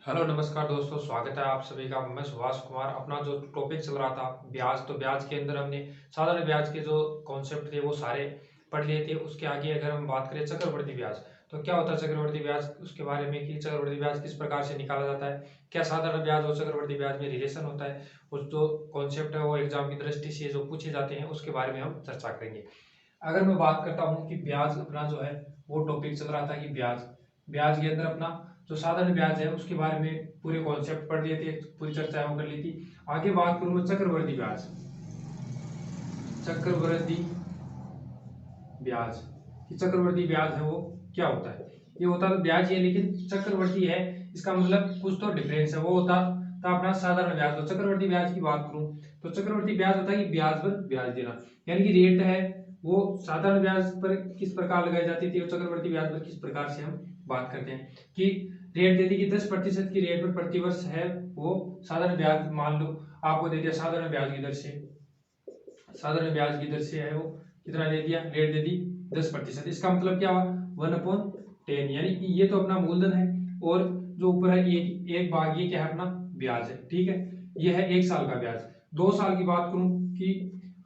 Hello नमस्कार दोस्तों, स्वागत है आप सभी का। मैं सुभाष कुमार। अपना जो टॉपिक चल रहा था ब्याज, तो ब्याज के अंदर हमने साधारण ब्याज के जो कॉन्सेप्ट थे वो सारे पढ़ लिए थे। उसके आगे अगर हम बात करें चक्रवृद्धि ब्याज, तो क्या होता है चक्रवृद्धि ब्याज, उसके बारे में कि चक्रवृद्धि ब्याज किस प्रकार से निकाला जाता है, क्या साधारण ब्याज और चक्रवृद्धि ब्याज में रिलेशन होता है, उस जो कॉन्सेप्ट है वो एग्जाम की दृष्टि से जो पूछे जाते हैं उसके बारे में हम चर्चा करेंगे। अगर मैं बात करता हूँ कि ब्याज अपना जो है वो टॉपिक चल रहा था कि ब्याज ब्याज के अंदर अपना जो साधारण ब्याज है उसके बारे में पूरे कॉन्सेप्ट पढ़ लिए थे, पूरी चर्चा वो कर ली थी। आगे बात करूँ मैं चक्रवृद्धि ब्याज। चक्रवृद्धि ब्याज कि चक्रवृद्धि ब्याज है वो क्या होता है। ये होता तो ब्याज ही है, लेकिन चक्रवृद्धि है, इसका मतलब कुछ तो डिफरेंस है। वो होता था अपना साधारण ब्याज। तो चक्रवृद्धि ब्याज की बात करूं तो चक्रवृद्धि ब्याज होता है कि ब्याज पर ब्याज देना, यानी कि रेट है वो साधारण ब्याज पर किस प्रकार लगाई जाती थी और चक्रवृद्धि ब्याज पर किस प्रकार से हम बात करते हैं कि रेट देती कि 10% की रेट पर प्रतिवर्ष है वो साधारण ब्याज। मान लो आपको दे दिया साधारण ब्याज की दर से, साधारण ब्याज की दर से है वो कितना दे दिया, रेट दे दी 10%। इसका मतलब क्या हुआ, 1/10, यानी कि ये तो अपना मूलधन है और जो ऊपर है एक एक भाग ये क्या है अपना ब्याज है। ठीक है, ये है 1 साल का ब्याज। 2 साल की बात करूं कि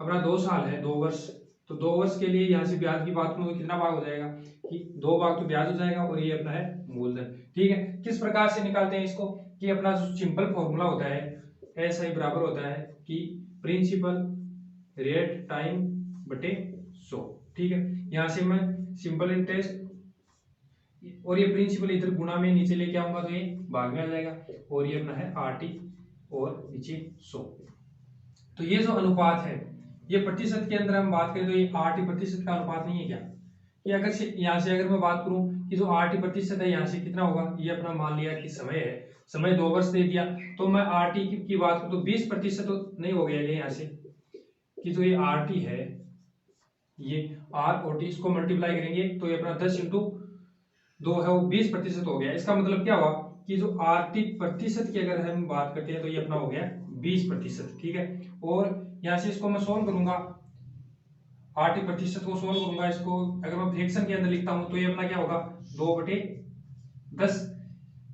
अपना 2 साल है, 2 वर्ष, तो 2 वर्ष के लिए यहाँ से ब्याज की बात करूं तो कितना भाग हो जाएगा कि 2 भाग तो ब्याज हो जाएगा और ये अपना है मूलधन। ठीक है, किस प्रकार से निकालते हैं इसको कि अपना जो सिंपल फॉर्मूला होता है ऐसा ही बराबर होता है कि प्रिंसिपल रेट टाइम बटे 100। ठीक है, यहां से मैं सिंपल इंटरेस्ट और ये प्रिंसिपल इधर गुणा में नीचे लेके आऊंगा तो ये भाग में आ जाएगा और ये अपना है आर टी और नीचे 100। तो ये जो अनुपात है ये प्रतिशत के अंदर हम बात करें तो ये आर टी प्रतिशत का अनुपात नहीं है क्या। ये अगर से यहाँ से अगर मैं बात करूं कि जो आर टी प्रतिशत है यहाँ से कितना होगा, ये अपना मान लिया कि समय है, समय 2 वर्ष दे दिया, तो मैं आर टी की बात करूं तो 20% तो नहीं हो गया यहाँ से कि जो ये आर टी है, ये आर और टी इसको मल्टीप्लाई करेंगे तो ये अपना 10 × 2 है वो 20% हो गया। इसका मतलब क्या हुआ कि जो आर टी प्रतिशत की अगर हम बात करते हैं तो ये अपना हो गया 20%। ठीक है, और यहाँ से इसको मैं सोल्व करूंगा, आर टी प्रतिशत को सोल्व करूंगा, इसको अगर मैं फ्रैक्शन के अंदर लिखता हूं तो ये अपना क्या होगा 2/10।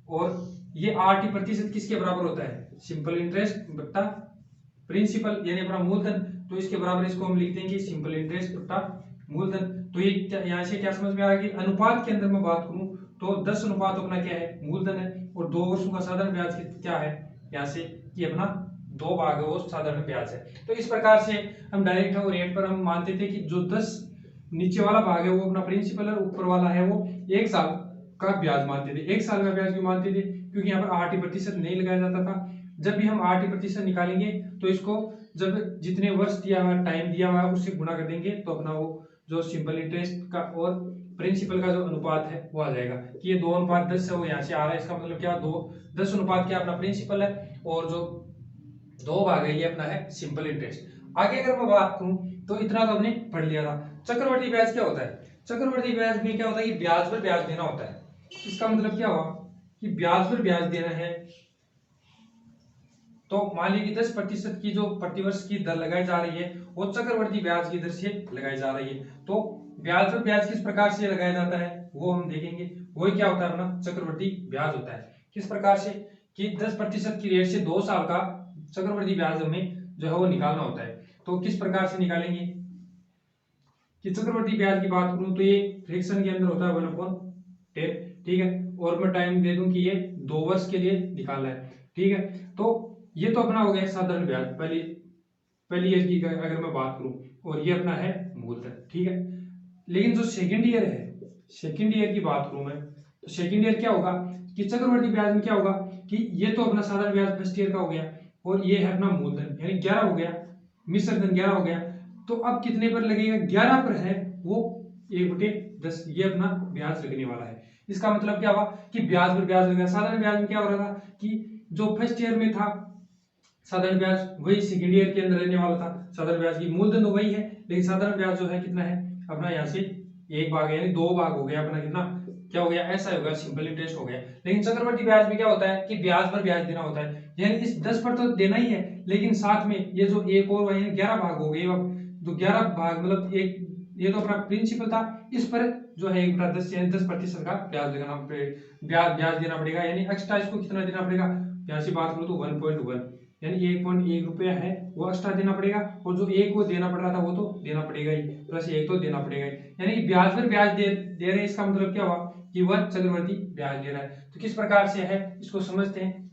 और ये आर टी प्रतिशत किसके बराबर होता है, सिंपल इंटरेस्ट बट्टा प्रिंसिपल यानी अपना मूलधन। तो इसके बराबर इसको हम लिखते हैं कि सिंपल इंटरेस्ट बट्टा मूलधन। तो ये यहाँ से क्या समझ में आ रहा है कि अनुपात के अंदर मैं बात करूं तो 10 अनुपात अपना क्या है मूलधन है और 2 वर्षों का साधारण ब्याज क्या है यहाँ से कि अपना 2 भाग है वो साधारण ब्याज है। तो इस प्रकार से हम डायरेक्ट और रेट पर हम मानते थे कि जो 10 नीचे वाला भाग है वो अपना प्रिंसिपल है, ऊपर वाला है वो 1 साल का ब्याज मानते थे। 1 साल का ब्याज क्यों मानते थे, क्योंकि यहाँ पर आर टी प्रतिशत नहीं लगाया जाता था। जब भी हम आर टी प्रतिशत निकालेंगे तो इसको जब जितने वर्ष दिया हुआ टाइम दिया हुआ है उससे गुणा कर देंगे तो अपना वो जो सिंपल इंटरेस्ट का और प्रिंसिपल का जो अनुपात है वो आ जाएगा कि ये 2:10 है वो यहाँ से आ रहा है। इसका मतलब क्या, 10 अनुपात क्या अपना प्रिंसिपल है और जो 2 भाग है ये अपना है सिंपल इंटरेस्ट। आगे अगर मैं बात करूं तो इतना तो हमने पढ़ लिया था। चक्रवृद्धि ब्याज क्या होता है, चक्रवृद्धि ब्याज में क्या होता है कि ब्याज पर ब्याज देना होता है। इसका मतलब क्या हुआ कि ब्याज पर ब्याज देना है। तो मान लीजिए कि 10% की जो प्रतिवर्ष की दर लगाई जा रही है वो चक्रवृद्धि ब्याज की दर से लगाई जा रही है। तो ब्याज पर ब्याज किस प्रकार से लगाया जाता है वो हम देखेंगे। वही क्या होता है अपना चक्रवृद्धि ब्याज होता है। किस प्रकार से कि 10% की रेट से 2 साल का चक्रवृद्धि ब्याज हमें जो है वो निकालना होता है। तो किस प्रकार से निकालेंगे कि चक्रवृद्धि ब्याज की बात करूं तो ये फ्रैक्शन के अंदर होता है 1/10। ठीक है, और मैं टाइम दे दूं कि ये 2 वर्ष के लिए निकालना है। ठीक है, तो ये तो अपना हो गया साधारण ब्याज पहली पहली ईयर की अगर मैं बात करूं, और ये अपना है मूलधन। ठीक है, लेकिन जो सेकेंड ईयर है, सेकेंड ईयर की बात करूं मैं तो सेकेंड ईयर क्या होगा कि चक्रवृद्धि ब्याज में क्या होगा कि ये तो अपना साधारण ब्याज फर्स्ट ईयर का हो गया और ये है अपना मूलधन यानी 11 हो गया, मिश्र धन 11 हो गया। तो अब कितने पर लगेगा, 11 पर है वो 1/10 ये अपना ब्याज लगने वाला है। इसका मतलब क्या हुआ कि ब्याज पर ब्याज लगा। साधारण ब्याज में क्या हो रहा था कि जो फर्स्ट ईयर में था साधारण ब्याज वही सेकेंड ईयर के अंदर रहने वाला था। साधारण ब्याज की मूलधन तो वही है, लेकिन साधारण ब्याज जो है कितना है अपना यहाँ से 1 भाग यानी 2 भाग हो गया अपना, कितना क्या हो गया ऐसा हो गया, सिंपल इंटरेस्ट हो गया। लेकिन चक्रवृद्धि ब्याज में क्या होता है कि ब्याज पर ब्याज देना होता है, यानी इस 10 पर तो देना ही है लेकिन साथ में ये जो एक और वही 11 भाग हो गए। अब जो 11 भाग मतलब एक ये तो अपना प्रिंसिपल था, इस पर जो है 1/10 यानी 10% का ब्याज ब्याज देना पड़ेगा, यानी एक्स्ट्रा इसको कितना देना पड़ेगा, यहाँ से बात करूँ तो 1.1 यानी 1.1 रुपया है वो एक्स्ट्रा देना पड़ेगा, और जो एक वो देना पड़ रहा था वो तो देना पड़ेगा ही, प्लस एक तो देना पड़ेगा ही, यानी ब्याज पर ब्याज दे रहे हैं। इसका मतलब क्या हुआ कि वह चक्रवर्ती ब्याज दे रहा है। तो किस प्रकार से है इसको समझते हैं।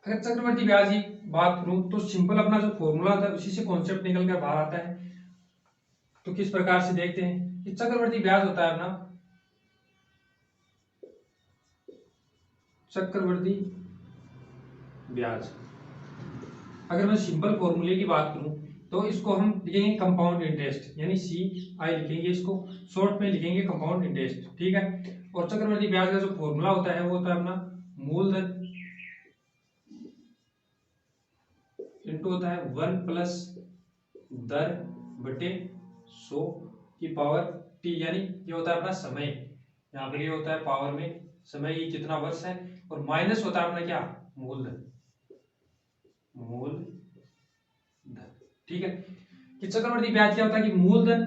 अगर चक्रवर्ती ब्याज की बात करूं तो सिंपल अपना जो फॉर्मूला था उसी से कॉन्सेप्ट निकल कर बाहर आता है। तो किस प्रकार से देखते हैं कि चक्रवर्ती ब्याज होता है अपना चक्रवर्ती ब्याज। अगर मैं सिंपल फॉर्मूले की बात करूं तो इसको हम लिखेंगे कंपाउंड इंटरेस्ट, यानी CI लिखेंगे, इसको शॉर्ट में लिखेंगे कंपाउंड इंटरेस्ट, ठीक है। और चक्रवर्ती ब्याज का जो फॉर्मूला होता है वो होता है अपना मूलधन इंटू होता है 1 प्लस दर बटे 100 की पावर T, यानी ये होता है अपना समय, यहाँ पर ये होता है पावर में समय, ये कितना वर्ष है, और माइनस होता है अपना क्या मूलधन, ठीक है। कि चक्रवर्ती ब्याज क्या होता है कि मूलधन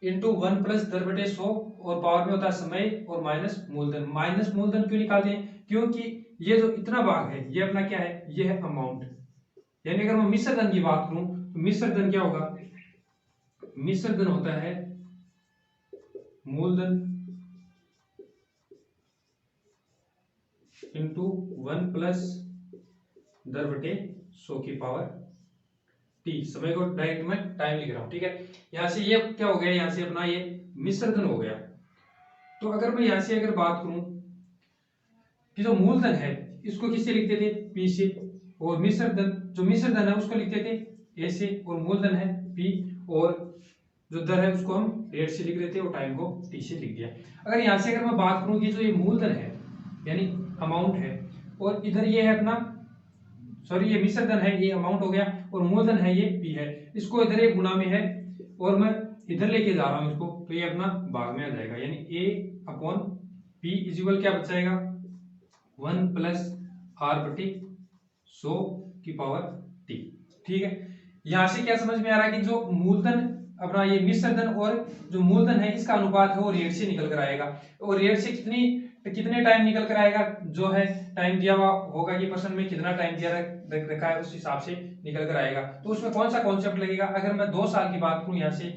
इंटू 1 प्लस दर बटे 100 और पावर में होता है समय और माइनस मूलधन। माइनस मूलधन क्यों निकालते हैं, क्योंकि ये जो इतना भाग है ये अपना क्या है, ये है अमाउंट। यानी अगर मैं मिश्र धन की बात करूं तो मिश्र धन क्या होगा, मिश्र धन होता है मूलधन इंटू 1 प्लस दर बटे 100 की पावर T। समय को डायरेक्ट में टाइम लिख रहा हूं, ठीक है। यहां से ये क्या हो गया, यहां से अपना ये मिश्र धन हो गया। तो अगर मैं यहां से अगर बात करूं कि जो मूलधन है इसको किससे लिखते थे, P से, और मिश्र धन जो मिश्र धन है उसको लिखते थे A से, और मूलधन है P, और जो दर है उसको हम रेट से लिख रहे थे और टाइम को T से लिख दिया। अगर यहां से अगर मैं बात करूं कि जो ये मूलधन है यानी अमाउंट है, और इधर ये है अपना सॉरी ये मिश्र धन है, ये अमाउंट हो गया, और मूलधन है ये P है, इसको इधर एक गुना में है और मैं इधर लेके जा रहा हूं इसको, तो ये अपना भाग में आ जाएगा, यानी A अपॉन P इजिकल क्या बचाएगा 1 प्लस R बटे 100 की पावर T, ठीक है। यहां से क्या समझ में आ रहा है कि जो मूलधन अपना ये मिश्र धन और जो मूलधन है इसका अनुपात है वो रेट से निकल कर आएगा, और रेट से कितने टाइम निकल कर आएगा, जो है टाइम दिया हुआ होगा कि पर्सन में कितना टाइम दिया रखा है उस हिसाब से निकल कर आएगा। तो उसमें कौन सा कॉन्सेप्ट लगेगा, अगर मैं 2 साल की बात करूं यहाँ से,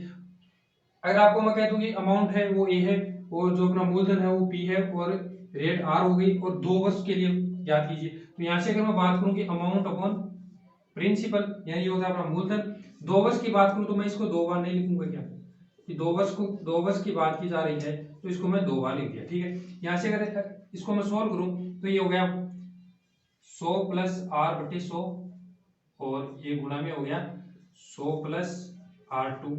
अगर आपको मैं कह दूं कि अमाउंट है वो A है और जो अपना मूलधन है वो P है और रेट R हो गई, और 2 वर्ष के लिए याद कीजिए। तो यहाँ से अगर मैं बात करूं कि अमाउंट अपॉन प्रिंसिपल यानी ये होता है अपना मूलधन, 2 वर्ष की बात करूं तो मैं इसको 2 बार नहीं लिखूंगा, क्या कि 2 वर्ष की बात की जा रही है तो इसको मैं 2 बार लिख दिया, ठीक है। यहाँ से अगर इसको मैं सोल्व करूं तो ये हो गया 100 प्लस R बटे 100 और ये गुणा में हो गया 100 प्लस R2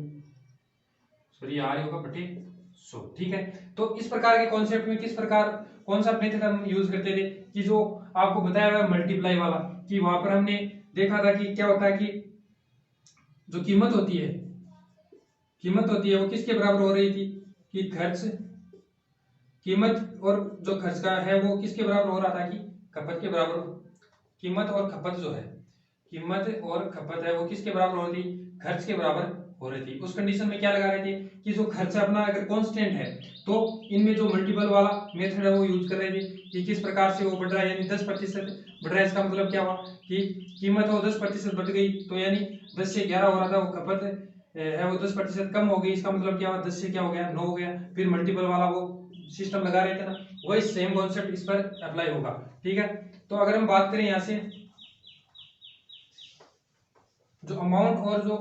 सॉरी R होगा बटे 100, ठीक है। तो इस प्रकार के कॉन्सेप्ट में किस प्रकार कौन सा मेथड हम यूज करते थे कि जो आपको बताया हुआ मल्टीप्लाई वाला, कि वहां पर हमने देखा था कि क्या होता है कि जो कीमत होती है वो किसके बराबर हो रही थी कि खर्च कीमत, और जो खर्च का है वो किसके बराबर हो रहा था कि खपत के बराबर। कीमत और खपत जो है, कीमत और खपत है वो किसके बराबर हो रही थी, खर्च के बराबर हो रही थी। उस कंडीशन में क्या लगा रहे थे कि जो खर्च अपना अगर कांस्टेंट है तो इनमें जो मल्टीपल वाला मेथड है वो यूज कर रहे थे कि किस प्रकार से वो बढ़ रहा है, यानी 10% बढ़ रहा है। इसका मतलब क्या हुआ कि कीमत वो 10% बढ़ गई, तो यानी 10 से 11 हो रहा था, वो खपत है वो 10% कम हो गई। इसका मतलब क्या हुआ 10 से क्या हो गया 9 हो गया। फिर मल्टीपल वाला वो सिस्टम लगा रहे थे ना, वही सेम कॉन्सेप्ट इस पर अप्लाई होगा, ठीक है। तो अगर हम बात करें यहाँ से जो अमाउंट और जो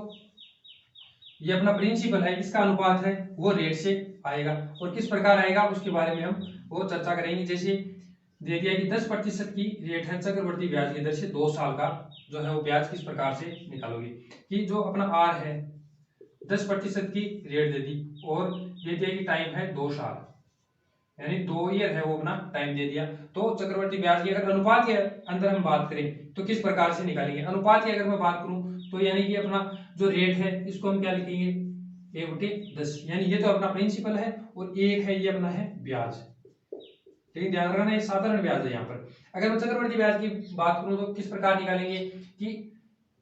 ये अपना प्रिंसिपल है इसका अनुपात है वो रेट से आएगा, और किस प्रकार आएगा उसके बारे में हम वो चर्चा करेंगे। जैसे दे दिया कि 10% की रेट है चक्रवर्ती ब्याज की दर से 2 साल का जो है वो ब्याज किस प्रकार से निकालोगे, कि जो अपना R है 10% की रेट दे दी और दे दिया कि टाइम है 2 साल, यानी 2 ईयर है वो अपना टाइम दे दिया। तो चक्रवर्ती ब्याज की अगर अनुपात के अंदर हम बात करें तो किस प्रकार से निकालेंगे। अनुपात की अगर मैं बात करूं तो यानी कि अपना जो रेट है इसको हम क्या लिखेंगे 1/10, यानी ये तो अपना प्रिंसिपल है और एक है ये अपना है ब्याज, लेकिन ध्यान रखना ये साधारण ब्याज है। यहाँ पर अगर मैं चक्रवर्ती ब्याज की बात करूं तो किस प्रकार निकालेंगे कि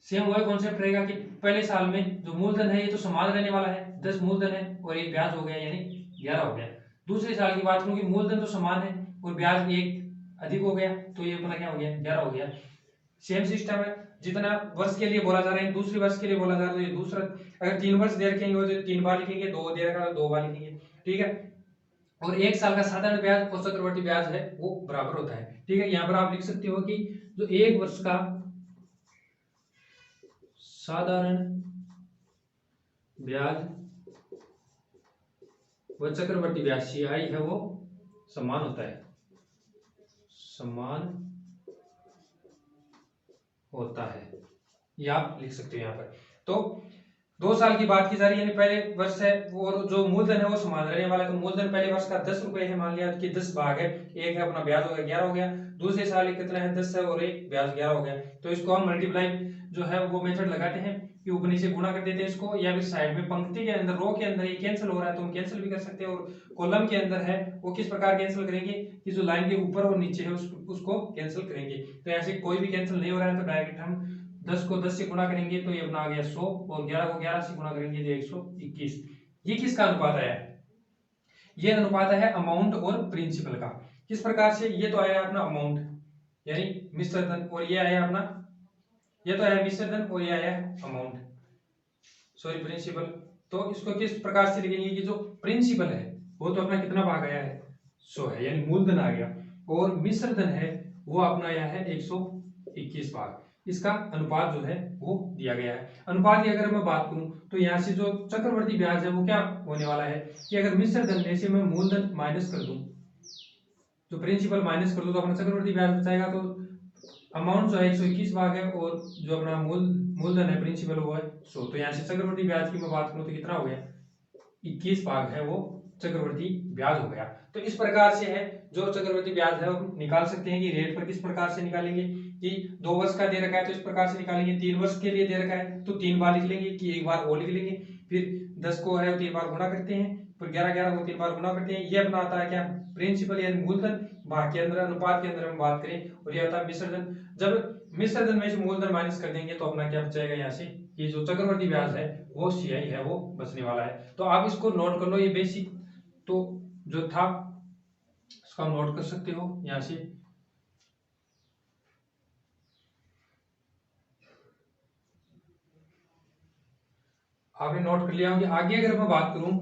सेम वही कॉन्सेप्ट रहेगा कि पहले साल में जो मूलधन है ये तो समान रहने वाला है, 10 मूलधन है और एक ब्याज हो गया यानी 11 हो गया। दूसरे साल की बात करूँ कि मूलधन तो समान है और ब्याज एक अधिक हो गया, तो ये अपना क्या हो गया, 11 हो गया। सेम सिस्टम है, जितना वर्ष के लिए बोला जा रहा है दूसरे वर्ष के लिए बोला जा रहा है, तो ये दूसरा, अगर 3 वर्ष दे रखेंगे तो 3 बार लिखेंगे, 2 दे रखा है 2 बार लिखेंगे, ठीक है। और 1 साल का साधारण ब्याज और चक्रवर्ती ब्याज है वो बराबर होता है, ठीक है। यहाँ पर आप लिख सकते हो कि जो 1 वर्ष का साधारण ब्याज व चक्रवर्ती ब्याज CI है वो समान होता है, समान होता है, ये आप लिख सकते हो यहाँ पर। तो 2 साल की बात की जा रही है, यानी पहले वर्ष है वो, जो मूलधन है वो समान रहने वाला है। तो मूलधन पहले वर्ष का 10 रुपए है, मान लिया कि 10 भाग है, एक है अपना ब्याज हो गया 11 हो गया। दूसरे साल कितना है 10 है और एक ब्याज 11 हो गया। तो इसको हम मल्टीप्लाई जो है वो मेथड लगाते हैं कि ऊपर नीचे गुणा कर देते हैं इसको, या फिर साइड में पंक्ति के अंदर रो के अंदर ये कैंसिल हो रहा है तो हम कैंसिल भी कर सकते हैं, और कॉलम के अंदर है वो किस प्रकार कैंसिल करेंगे कि जो लाइन के ऊपर और नीचे है उसको कैंसिल करेंगे। तो ऐसे कोई भी कैंसिल नहीं हो रहा है तो डायरेक्ट हम 10 को 10 से गुणा करेंगे तो ये अपना आ गया 100, और 11 को 11 से गुणा करेंगे तो 121। ये किसका अनुपात आया है, ये अनुपात है अमाउंट और प्रिंसिपल का। किस प्रकार से, ये तो आया अपना अमाउंट यानी मिश्र धन, और ये आया अपना, ये तो आया मिश्र धन और ये आया अमाउंट, सॉरी प्रिंसिपल। तो इसको किस प्रकार से लिखेंगे कि जो प्रिंसिपल है वो तो अपना कितना भाग आया है 100 है, यानी मूलधन आ गया, और मिश्र धन है वो अपना आया है 121 भाग। इसका अनुपात जो है वो दिया गया है। अनुपात की अगर मैं बात करूं तो यहाँ से जो चक्रवर्ती ब्याज है वो क्या होने वाला है कि अगर मिश्र धन में से मैं मूलधन माइनस कर दूं, जो प्रिंसिपल माइनस कर दूं, तो अपना चक्रवर्ती ब्याज बचाएगा। तो अमाउंट जो है 121 भाग है, और जो अपना मूलधन है प्रिंसिपल वो है 100। तो यहाँ से चक्रवर्ती ब्याज की मैं बात करूं तो कितना हो गया, 21 भाग है वो चक्रवर्ती ब्याज हो गया। तो इस प्रकार से है जो चक्रवर्ती ब्याज है वो निकाल सकते हैं कि रेट पर किस प्रकार से निकालेंगे कि 2 वर्ष का दे रखा है तो इस प्रकार से निकालेंगे, 3 वर्ष के लिए दे रखा है तो 3 बार लिख लेंगे कि एक बार और लिख लेंगे, फिर 10 को है 3 बार गुणा करते हैं, फिर 11 को 3 बार गुणा करते हैं। ये अपना आता है क्या, प्रिंसिपल यानी मूलधन, भाग के अंदर अनुपात के अंदर हम बात करें, और ये होता है मिश्र धन। जब मिश्र धन में से मूलधन माइनस कर देंगे तो अपना क्या बचेगा यहाँ से, ये जो चक्रवर्ती ब्याज है वो CI है वो बचने वाला है। तो आप इसको नोट कर लो, ये बेसिक तो जो था इसको आप नोट कर सकते हो यहाँ से। आपने नोट कर लिया होंगे। आगे अगर मैं बात करूं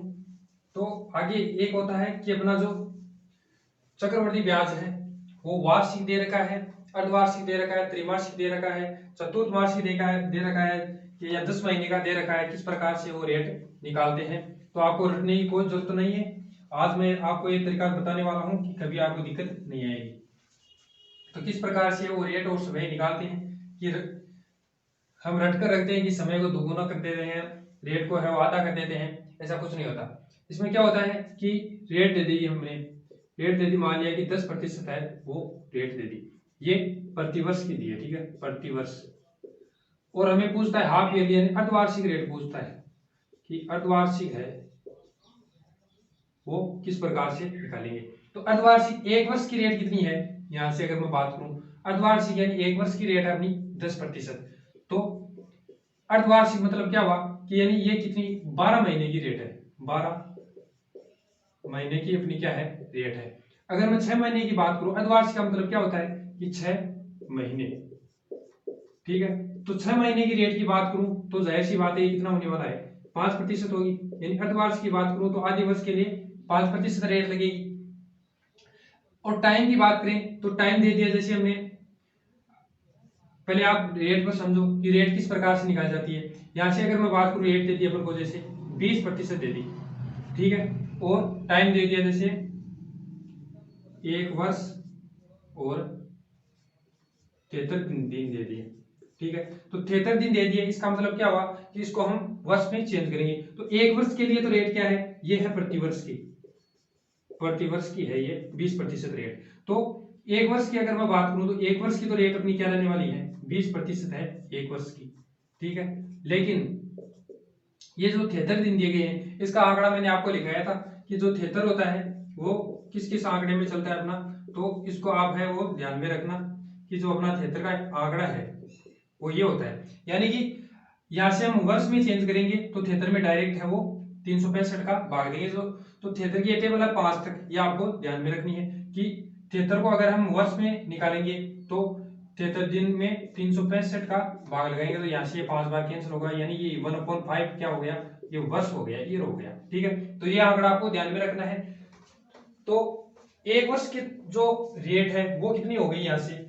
तो आगे एक होता है कि अपना जो चक्रवर्ती ब्याज है वो वार्षिक दे रखा है, अर्धवार्षिक दे रखा है, त्रैमासिक दे रखा है, चतुर्थमासिक दे रखा है कि या 10 महीने का दे रखा है, किस प्रकार से वो रेट निकालते हैं। तो आपको रटने की कोई जरूरत नहीं है, आज मैं आपको एक तरीका बताने वाला हूं कि कभी आपको दिक्कत नहीं आएगी। तो किस प्रकार से वो रेट और समय निकालते हैं कि हम रट कर रखते हैं कि समय को दोगुना कर देते हैं, रेट को है वो आधा कर देते हैं, ऐसा कुछ नहीं होता। इसमें क्या होता है कि रेट दे दी हमने, रेट दे दी, मान लिया कि 10% है वो रेट दे दी, ये प्रतिवर्ष की दी है, ठीक है, प्रतिवर्ष। और हमें पूछता है हाफ ईयरली यानी अर्धवार्षिक रेट पूछता है कि अर्धवार्षिक है वो किस प्रकार से निकालेंगे। तो अर्धवार्षिक 1 वर्ष की रेट कितनी है, यहां से अगर मैं बात करूं अर्धवार्षिक यानी 1 वर्ष की रेट है अपनी 10%। तो अर्धवार्षिक मतलब क्या हुआ कि यानी ये कितनी 12 महीने की रेट है, 12 महीने की अपनी क्या है रेट है। अगर मैं 6 महीने की बात करूं, अर्धवार्षिक का मतलब क्या होता है कि 6 महीने, ठीक है। तो 6 महीने की रेट की बात करूं तो जाहिर सी बात है ये कितना होने वाला है 5% होगी, यानी अर्धवार्षिक की बात करूं तो आधे वर्ष के लिए 5% रेट लगेगी। और टाइम की बात करें तो टाइम दे दिया, जैसे हमने पहले आप रेट को समझो कि रेट किस प्रकार से निकाली जाती है। यहां से अगर मैं बात करूं रेट दे दी अपन को जैसे 20% दे दी, ठीक है, और टाइम दे दिया जैसे 1 वर्ष और 73 दिन दे दिए, ठीक है। तो 73 दिन दे दिए, इसका मतलब क्या हुआ कि इसको हम वर्ष में चेंज करेंगे। तो 1 वर्ष के लिए तो रेट क्या है, ये है प्रतिवर्ष की, प्रतिवर्ष की है ये 20% रेट। तो 1 वर्ष की अगर मैं बात करूं तो 1 वर्ष की तो रेट अपनी क्या रहने वाली है 20% है 1 वर्ष की, ठीक है। लेकिन ये जो 73 दिन दिए गए हैं इसका आंकड़ा मैंने आपको लिखाया था कि जो 73 होता है वो किस किस आंकड़े में चलता है अपना, तो इसको आप है वो ध्यान में रखना कि जो अपना 73 का आंकड़ा है वो ये होता है, यानी कि यहाँ से हम वर्ष में चेंज करेंगे तो 73 में डायरेक्ट है वो 365 का भाग देंगे, जो तो 73 की ये टेबल है 5 तक, ये आपको ध्यान में रखनी है कि 73 को अगर हम वर्ष में निकालेंगे तो 73 दिन में 365 का भाग लगाएंगे तो यहाँ से ये 5 बार कैंसिल होगा, यानी ये 1/5 क्या हो गया, ये वर्ष हो गया, ईयर हो गया। ठीक है, तो ये आंकड़ा आपको ध्यान में रखना है। तो एक वर्ष की जो रेट है वो कितनी हो गई, यहाँ से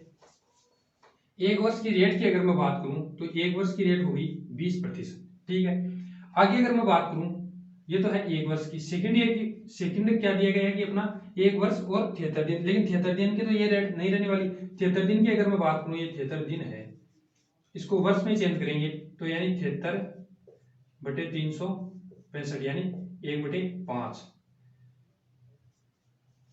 एक वर्ष की रेट की अगर मैं बात करूं तो एक वर्ष की रेट होगी 20%। ठीक है, आगे अगर मैं बात करूं, ये तो है एक वर्ष की। सेकंड ईयर की, सेकंड क्या दिया गया है कि अपना एक वर्ष और 73 दिन, लेकिन 73 दिन की तो ये रेट नहीं रहने वाली। 73 दिन की अगर मैं बात करूं, ये 73 दिन है, इसको वर्ष में चेंज करेंगे तो यानी 73/365 यानी 1/5,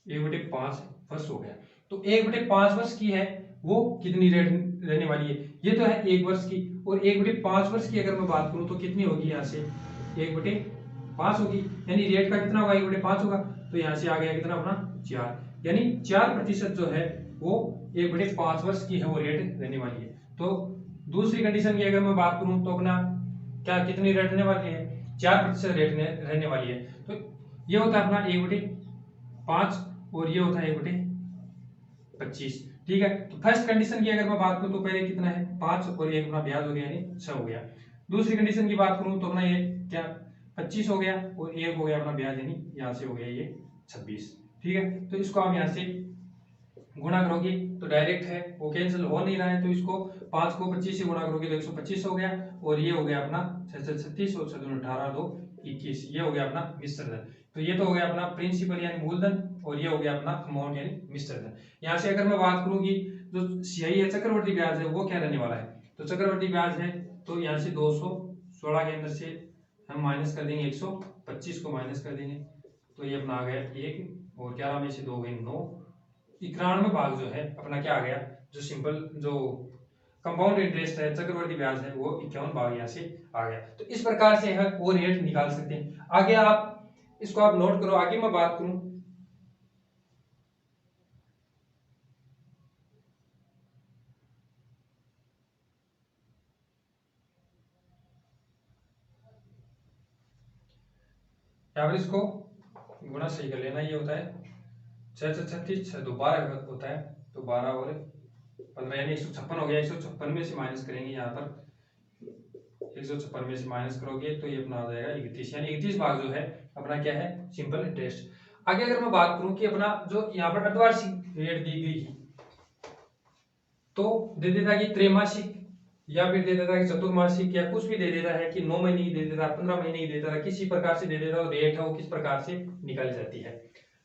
1/5 वर्ष हो गया। तो 1/5 वर्ष की है वो कितनी रेट रहने वाली है, ये तो है एक वर्ष की। और 1/5 वर्ष की अगर मैं बात करूं तो कितनी होगी, यहाँ से 1/5 होगी, यानी रेट का कितना होगा, 1/5 होगा। तो यहाँ से आ गया कितना अपना 4, यानी 4% जो है वो 1/5 वर्ष की है वो रेट रहने वाली है। तो दूसरी कंडीशन की अगर मैं बात करूं तो अपना क्या कितनी रेट रहने वाली है, 4% रेट रहने वाली है। तो ये होता है अपना 1/5 और ये होता है 1/25। ठीक है, तो फर्स्ट कंडीशन की अगर मैं बात करूं तो पहले कितना है 5 और एक अपना ब्याज हो गया यानी 6 हो गया। दूसरी कंडीशन की बात करूं तो अपना ये क्या 25 हो गया और एक हो गया अपना ब्याज, यानी यहाँ से हो गया ये 26। ठीक है, तो इसको आप यहाँ से गुणा करोगे तो डायरेक्ट है वो कैंसिल हो नहीं रहा है, तो इसको 5 को 25 से गुणा करोगे तो 125 हो गया और ये हो गया अपना 36 और 18 2 21, ये हो गया अपना मिश्र धन। तो ये तो हो गया अपना प्रिंसिपल यानी मूलधन और ये हो गया अपना अमाउंट यानी मिश्र धन। यहाँ से अगर मैं बात करूँ कि जो सियाई है चक्रवर्ती ब्याज है वो क्या रहने वाला है, तो चक्रवर्ती ब्याज है तो यहाँ से 216 के अंदर से हम माइनस कर देंगे 125 को माइनस कर देंगे तो ये अपना आ गया 1 और 11 में से 2 गए 9, 91 भाग जो है अपना क्या आ गया, जो सिंपल जो कंपाउंड इंटरेस्ट है चक्रवर्ती ब्याज है वो 51 भाग यहाँ से आ गया। तो इस प्रकार से है वो रेट निकाल सकते हैं। आगे आप इसको आप नोट करो, आगे मैं बात करूं यहाँ पर, इसको गुणा सही कर लेना, ये होता है 6 6 12 होता है, तो 12 और 15 यानी 156 हो गया। 156 में से माइनस करेंगे, यहाँ पर 156 में से माइनस करोगे तो ये अपना आ जाएगा 31, यानी 31 भाग जो है अपना क्या है सिंपल इंटरेस्ट। आगे अगर मैं बात करूं कि अपना जो यहाँ पर अर्धवार्षिक रेट दी गई है तो दे देता कि त्रैमासिक या फिर दे देता कि चतुर्मासिक या कुछ भी दे देता है कि 9 महीने की दे देता है, 15 महीने की दे देता है, किसी प्रकार से दे देता है, रेट है वो किस प्रकार से निकाली जाती है।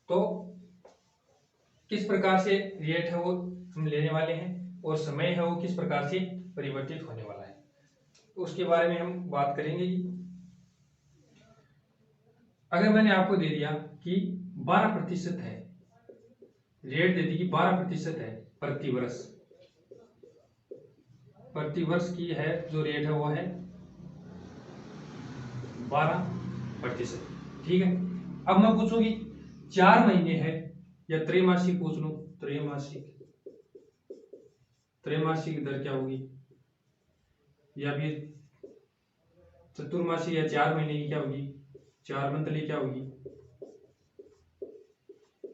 तो किस प्रकार से रेट है वो हम लेने वाले हैं और समय है वो किस प्रकार से परिवर्तित होने वाला है, तो उसके बारे में हम बात करेंगे। अगर मैंने आपको दे दिया कि 12% है, रेट दे दी कि 12% है प्रति वर्ष की है जो रेट है वो है 12%। ठीक है, अब मैं पूछूंगी 4 महीने है या त्रैमासिक पूछ लूं, त्रैमासिक दर क्या होगी, या फिर चतुर्मासिक या 4 महीने की क्या होगी, 4 मंथली क्या होगी,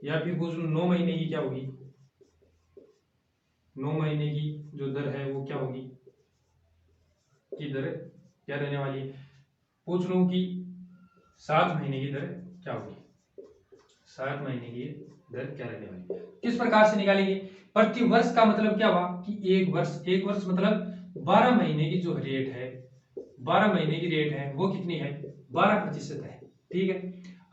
या फिर पूछ लूं 9 महीने की क्या होगी, 9 महीने की जो दर है वो क्या होगी, की दर क्या रहने वाली है। पूछ लूं कि 7 महीने की दर क्या होगी, 7 महीने की दर क्या रहने वाली है, किस प्रकार से निकालेंगे। प्रति वर्ष का मतलब क्या हुआ कि एक वर्ष मतलब 12 महीने की जो रेट है, 12 महीने की रेट है वो कितनी है 12% है। ठीक है,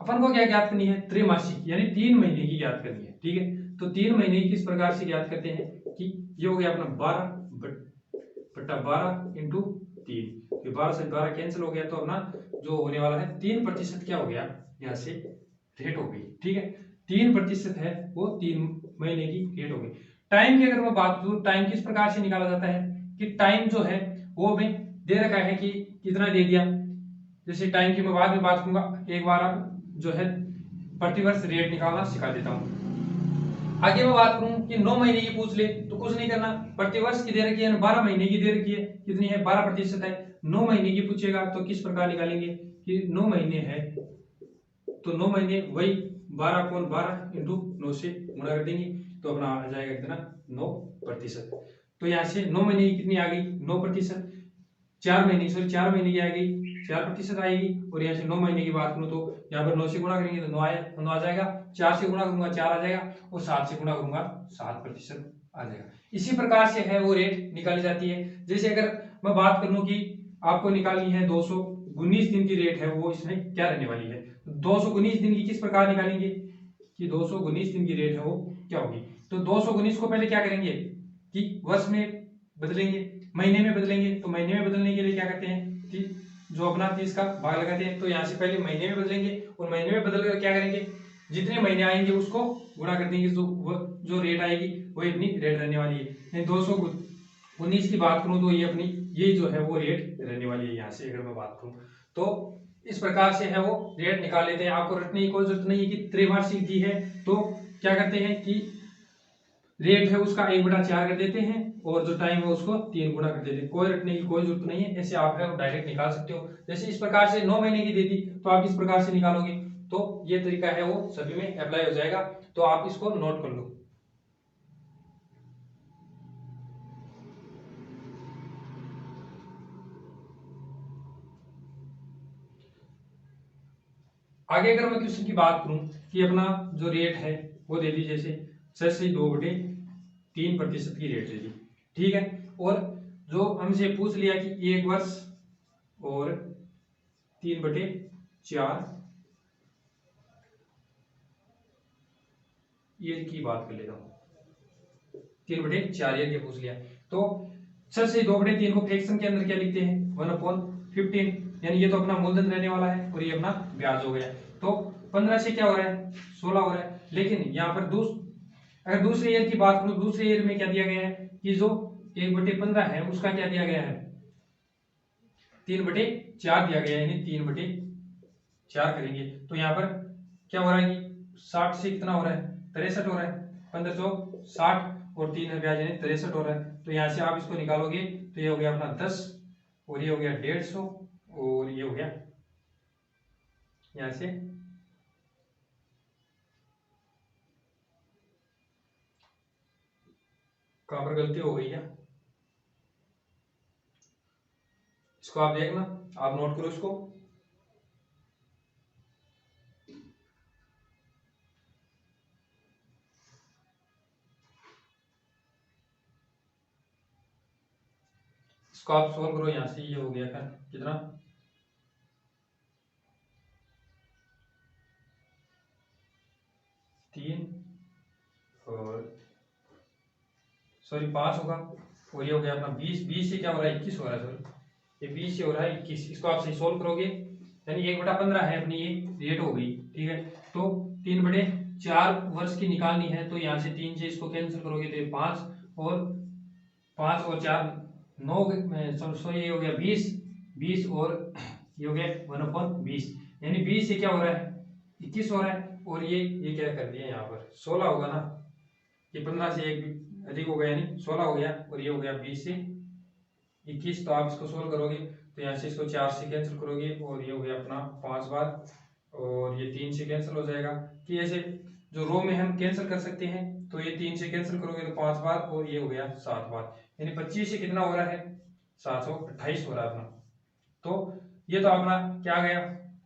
अपन को क्या ज्ञात करनी है, त्रैमासिक यानी 3 महीने की ज्ञात करनी है। ठीक है, तो 3 महीने की किस प्रकार से ज्ञात करते हैं कि ये हो गया अपना 12/12 इंटू 3, 12 से 12 कैंसिल हो गया तो अपना जो होने वाला है 3% क्या हो गया यहाँ से रेट हो गई। ठीक है, 3% है वो 3 महीने की रेट हो गई। टाइम की अगर मैं बात करूं, टाइम किस प्रकार से निकाला जाता है कि टाइम जो है वो हमें दे रखा है कि कितना दे दिया, जैसे टाइम की मैं बाद में बात करूंगा, एक बार आप जो है प्रतिवर्ष रेट निकालना सिखा देता हूं। आगे मैं बात करूं कि 9 महीने की पूछ ले तो कुछ नहीं करना, प्रतिवर्ष की दे रखी है, 12 महीने की दे रखी है, कितनी है 12% है। 9 महीने की पूछेगा तो किस प्रकार निकालेंगे कि 9 महीने है तो 9 महीने वही 12/12 इंटू 9 से गुणा कर देंगे तो अपना आ जाएगा कितना 9%। तो यहाँ से 9 महीने की कितनी आ गई 9%, 4 महीने की आ गई 4% आएगी। और यहाँ से 9 महीने की बात करूँ तो यहाँ पर 9 से गुणा करेंगे तो 9 आ जाएगा, 4 से गुणा करूंगा 4 आ जाएगा, और 7 से गुणा करूंगा 7% आ जाएगा। इसी प्रकार से है वो रेट निकाली जाती है। जैसे अगर मैं बात कर लूं कि आपको निकालनी है 219 दिन की रेट है, वो इसमें क्या रहने वाली है। 219 दिन की किस प्रकार निकालेंगे कि 219 दिन की रेट है वो क्या होगी। तो 219 को पहले क्या करेंगे कि वर्ष में बदलेंगे, महीने में बदलेंगे। तो महीने में बदलने के लिए क्या करते हैं कि जो अपना 30 का भाग लगाते हैं। तो यहाँ से पहले महीने में बदलेंगे और महीने में बदल कर क्या करेंगे, जितने महीने आएंगे उसको गुणा कर देंगे, जो रेट आएगी वही अपनी रेट रहने वाली है। 219 की बात करूं तो ये अपनी ये जो है वो रेट रहने वाली है। यहाँ से अगर मैं बात करूं तो इस प्रकार से है वो रेट निकाल लेते हैं। आपको रटने की कोई जरूरत नहीं है कि त्रैमासिक दी है तो क्या करते हैं कि रेट है उसका 1/4 कर देते हैं और जो टाइम है उसको 3 गुना कर देते हैं। कोई रटने की कोई जरूरत नहीं है, ऐसे आप है डायरेक्ट निकाल सकते हो। जैसे इस प्रकार से 9 महीने की देती तो आप इस प्रकार से निकालोगे, तो ये तरीका है वो सभी में अप्लाई हो जाएगा। तो आप इसको नोट कर लो। आगे अगर मैं क्वेश्चन की बात करूं कि अपना जो रेट है वो दे दी, जैसे 6/2/3% की रेट दे दी, ठीक है। और जो हमसे पूछ लिया कि 1 वर्ष और 3/4 ईयर की बात कर लेता हूँ। 3/4 ईयर के पूछ लिया तो 6/2/3 को फ्रैक्शन के अंदर क्या लिखते हैं 1/15, यानी ये तो अपना मूलधन रहने वाला है और ये अपना ब्याज हो गया। तो 15 से क्या हो रहा है 16 हो रहा है। लेकिन यहाँ पर अगर दूसरे ईयर की बात करूं, दूसरे ईयर में क्या दिया गया है कि जो 1/15 है उसका क्या दिया गया है 3/4 दिया गया है, यानी 3/4 करेंगे तो यहाँ पर क्या हो रहा है कि 60 से कितना हो रहा है 63 हो रहा है, 15 चौक 60 और 3 है ब्याज यानी 63 हो रहा है। तो यहाँ से आप इसको निकालोगे तो ये हो गया अपना 10 और ये हो गया 150 और ये हो गया यहाँ से कहां पर गलती हो गई है, इसको आप देखना, आप नोट करो इसको। इसको आप सोल्व करो, यहां से ये हो गया कितना 3 और सॉरी 5 होगा और ये हो गया अपना 20 से क्या हो रहा है 21 हो रहा है, सॉरी ये 20 से हो रहा है 21। इसको आप सही सोल्व करोगे यानी 1/15 है अपनी ये रेट हो गई, ठीक है। तो 3/4 वर्ष की निकालनी है तो यहाँ से 3 से इसको कैंसिल करोगे तो ये 5 और 4 9 सॉरी ये हो गया 20 और ये हो गया 1/20, यानी 20 से क्या हो रहा है 21 हो रहा है। और ये क्या कर दिया यहाँ पर 16 होगा ना, ये 15 से एक अधिक हो गया यानी 16 हो गया और ये हो गया 20 से 21। तो आप इसको सोल्व करोगे तो यहाँ से इसको 4 से कैंसिल करोगे और ये हो गया अपना 5 बार और ये 3 से कैंसिल हो जाएगा। कि ऐसे जो रो में हम कैंसिल कर सकते हैं तो ये 3 से कैंसिल करोगे तो 5 बार और ये हो गया 7 बार, यानी 25 से कितना हो रहा है 728 हो रहा है अपना। तो ये तो अपना क्या गया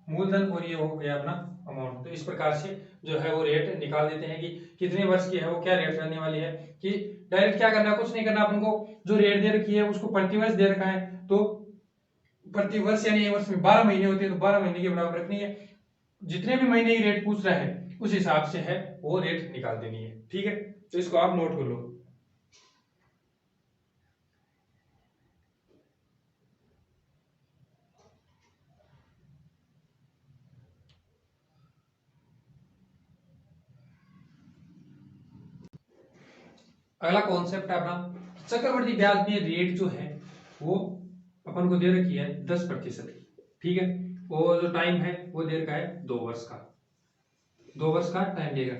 मूलधन और ये हो गया अपना अमाउंट। तो इस प्रकार से जो है वो रेट निकाल देते हैं कि कितने वर्ष की है वो क्या रेट रहने वाली है। कि डायरेक्ट क्या करना है कुछ नहीं करना, अपन को जो रेट दे रखी है उसको प्रतिवर्ष दे रखा है तो प्रतिवर्ष यानी एक वर्ष में 12 महीने होते हैं तो 12 महीने के बराबर रखनी है। जितने भी महीने की रेट पूछ रहा है उस हिसाब से है वो रेट निकाल देनी है, ठीक है। तो इसको आप नोट कर लो। अगला कॉन्सेप्ट है अपना चक्रवर्ती ब्याज में रेट जो है वो अपन को दे रखी है 10%, ठीक है। और जो टाइम है वो दे रखा है 2 वर्ष का, 2 वर्ष का टाइम देगा।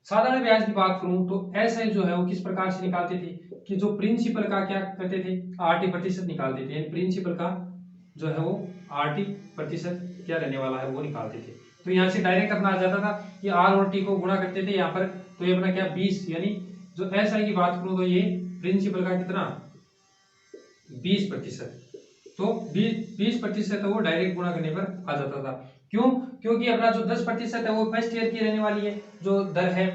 साधारण ब्याज की बात करूं तो ऐसे जो है वो किस प्रकार से निकालते थे कि जो प्रिंसिपल का क्या करते थे 80% निकालते थे, यानी प्रिंसिपल का जो है वो 80% क्या रहने वाला है वो निकालते थे। तो यहाँ से डायरेक्ट अपना आ जाता था कि आर और टी को गुणा करते थे यहाँ पर, तो ये अपना क्या 20, यानी जो एस आई की बात करूं तो ये प्रिंसिपल का कितना 20%। तो 20% है वो डायरेक्ट गुणा करने पर आ जाता था। क्यों? क्योंकि अपना जो 10% है वो फर्स्ट ईयर की रहने वाली है, जो दर है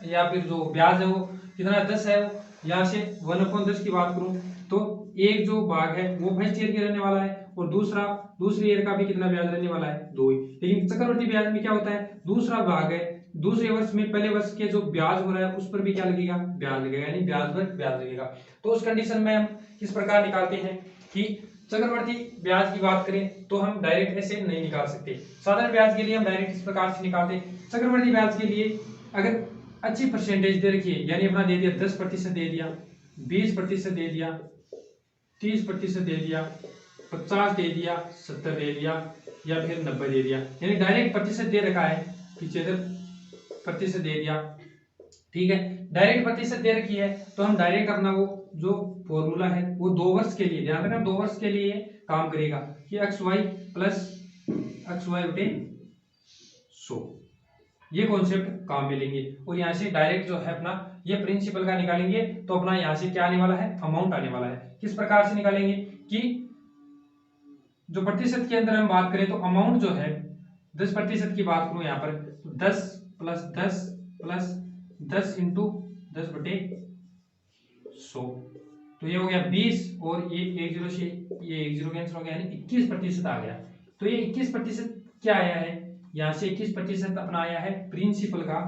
या फिर जो ब्याज है वो कितना 10 है। वो यहाँ से 1/10 की बात करूं तो एक जो भाग है वो फर्स्ट ईयर की रहने वाला है, और दूसरे ईयर का भी कितना ब्याज रहने वाला है 2 ही। लेकिन चक्रवृद्धि ब्याज में क्या होता है, दूसरा भाग है, दूसरे वर्ष में पहले वर्ष के जो ब्याज हो रहा है उस पर भी क्या लगेगा, ब्याज लगेगा, यानी ब्याज पर ब्याज लगेगा। तो उस कंडीशन में हम किस प्रकार निकालते हैं कि चक्रवर्ती ब्याज की बात करें तो हम डायरेक्ट ऐसे नहीं निकाल सकते। साधारण ब्याज के लिए हम डायरेक्ट इस प्रकार से निकालते हैं। चक्रवर्ती ब्याज के लिए अगर अच्छी परसेंटेज दे रखी है, यानी अपना दे दिया 10% दे दिया, 20% दे दिया, 30% दे दिया, 50 दे दिया, 70 दे दिया, या फिर 90 दे दिया, यानी डायरेक्ट प्रतिशत दे रखा है, 75% दे दिया, ठीक है, डायरेक्ट प्रतिशत दे रखी है, तो हम डायरेक्ट अपना वो जो फॉर्मूला है वो 2 वर्ष के लिए, ध्यान रखना 2 वर्ष के लिए काम करेगा कि XY प्लस XY बटे 100, ये कॉन्सेप्ट काम में लेंगे। और यहाँ से डायरेक्ट जो है अपना ये प्रिंसिपल का निकालेंगे, तो अपना यहाँ से क्या आने वाला है, अमाउंट आने वाला है। किस प्रकार से निकालेंगे कि जो प्रतिशत के अंदर हम बात करें तो अमाउंट जो है 10% की बात करूं यहाँ पर, 10 प्लस 10 प्लस 10 इंटू 10 बटे 100, तो ये हो गया 20, और ये 1 0 से ये 1 0 कैंसिल हो गया, यानी 21% आ गया। तो ये 21% क्या आया है, यहां से 21% अपना आया है प्रिंसिपल का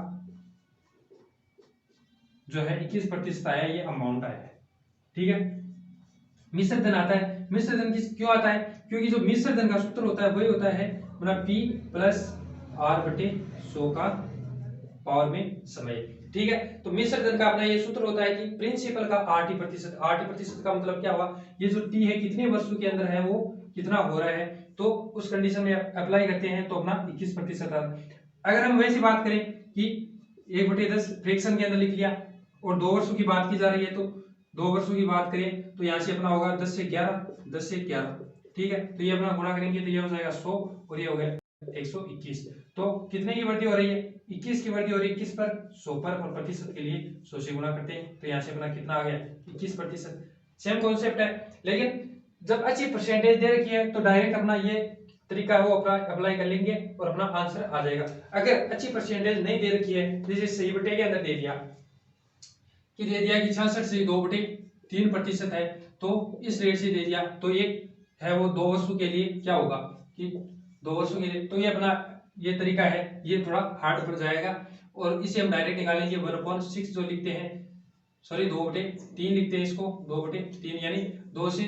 जो है 21% आया, ये अमाउंट आया है, ठीक है। मिश्र धन आता है, मिश्र धन क्यों आता है, क्योंकि जो मिश्र धन का सूत्र होता है वही होता है मतलब P प्लस R बटे 100 का पावर में समय, ठीक है। तो मिश्र धन का अपना ये सूत्र होता है कि प्रिंसिपल का 80% का मतलब क्या हुआ, ये जो T है कितने वर्षों के अंदर है वो कितना हो रहा है, तो उस कंडीशन में अप्लाई करते हैं तो अपना 21% आता है। अगर हम वैसी बात करें कि 1/10 फ्रैक्शन के अंदर लिख लिया और 2 वर्षों की बात की जा रही है, तो 2 वर्षों की बात करें तो यहाँ से अपना होगा 10 से 11, ठीक है। तो ये अपना गुणा करेंगे तो ये हो जाएगा 100, और ये हो गया 121। तो कितने की वृद्धि हो रही है, 21 की वृद्धि हो रही है, किस पर, 100 पर, और प्रतिशत के लिए 100 से गुणा करते हैं, तो यहाँ से अपना कितना आ गया 21%। सेम कॉन्सेप्ट है, लेकिन जब अच्छी परसेंटेज दे रखी है तो डायरेक्ट अपना ये तरीका है वो अप्लाई कर लेंगे और अपना आंसर आ जाएगा। अगर अच्छी परसेंटेज नहीं दे रखी है, जैसे सही बटे के अंदर दे दिया कि 66 से 2/3% है, तो इस रेट से दे दिया, तो ये है वो 2 वर्षों के लिए क्या होगा कि 2 वर्षों के लिए, तो ये अपना ये तरीका है, ये थोड़ा हार्ड पड़ जाएगा, और इसे हम डायरेक्ट निकालेंगे 1/6 जो लिखते हैं, सॉरी 2/3 लिखते हैं इसको, 2/3, यानी 2 से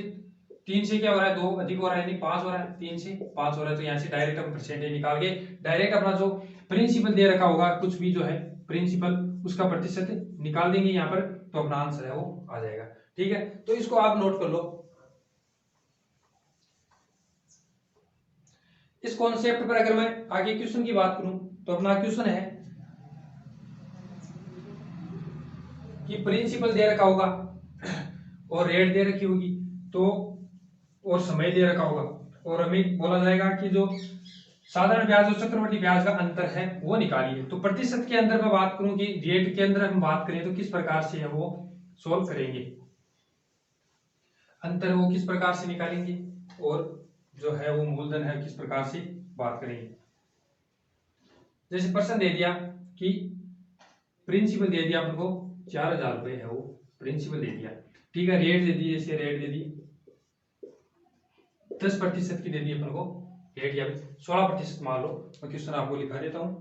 3 से क्या हो रहा है, 2 अधिक हो रहा है, यानी 5 हो रहा है, 3 से 5 हो रहा है, तो यहाँ से डायरेक्ट हम परसेंटेज निकाल के डायरेक्ट अपना जो प्रिंसिपल दे रखा होगा कुछ भी जो है प्रिंसिपल, उसका प्रतिशत निकाल देंगे यहाँ पर, तो अपना आंसर है वो आ जाएगा, ठीक है। तो इसको आप नोट कर लो। इस कॉन्सेप्ट पर अगर मैं आगे क्वेश्चन की बात करूं तो अपना क्वेश्चन है कि प्रिंसिपल दे रखा होगा और रेट दे रखी होगी, तो और समय दे रखा होगा, और हमें बोला जाएगा कि जो साधारण ब्याज और चक्रवृद्धि ब्याज का अंतर है वो निकालिए। तो प्रतिशत के अंदर मैं बात करूं कि रेट के अंदर हम बात करें तो किस प्रकार से है वो सोल्व करेंगे, अंतर वो किस प्रकार से निकालेंगे, और जो है वो मूलधन है किस प्रकार से बात करेंगे। जैसे प्रश्न दे दिया कि प्रिंसिपल दे दिया अपन को 4000 रुपए है वो प्रिंसिपल दे दिया, ठीक है। रेट दे दी, जैसे रेट दे दी 10% की दे दी अपन को रेट, या 16% मान लो, मैं क्वेश्चन आपको लिखा देता हूं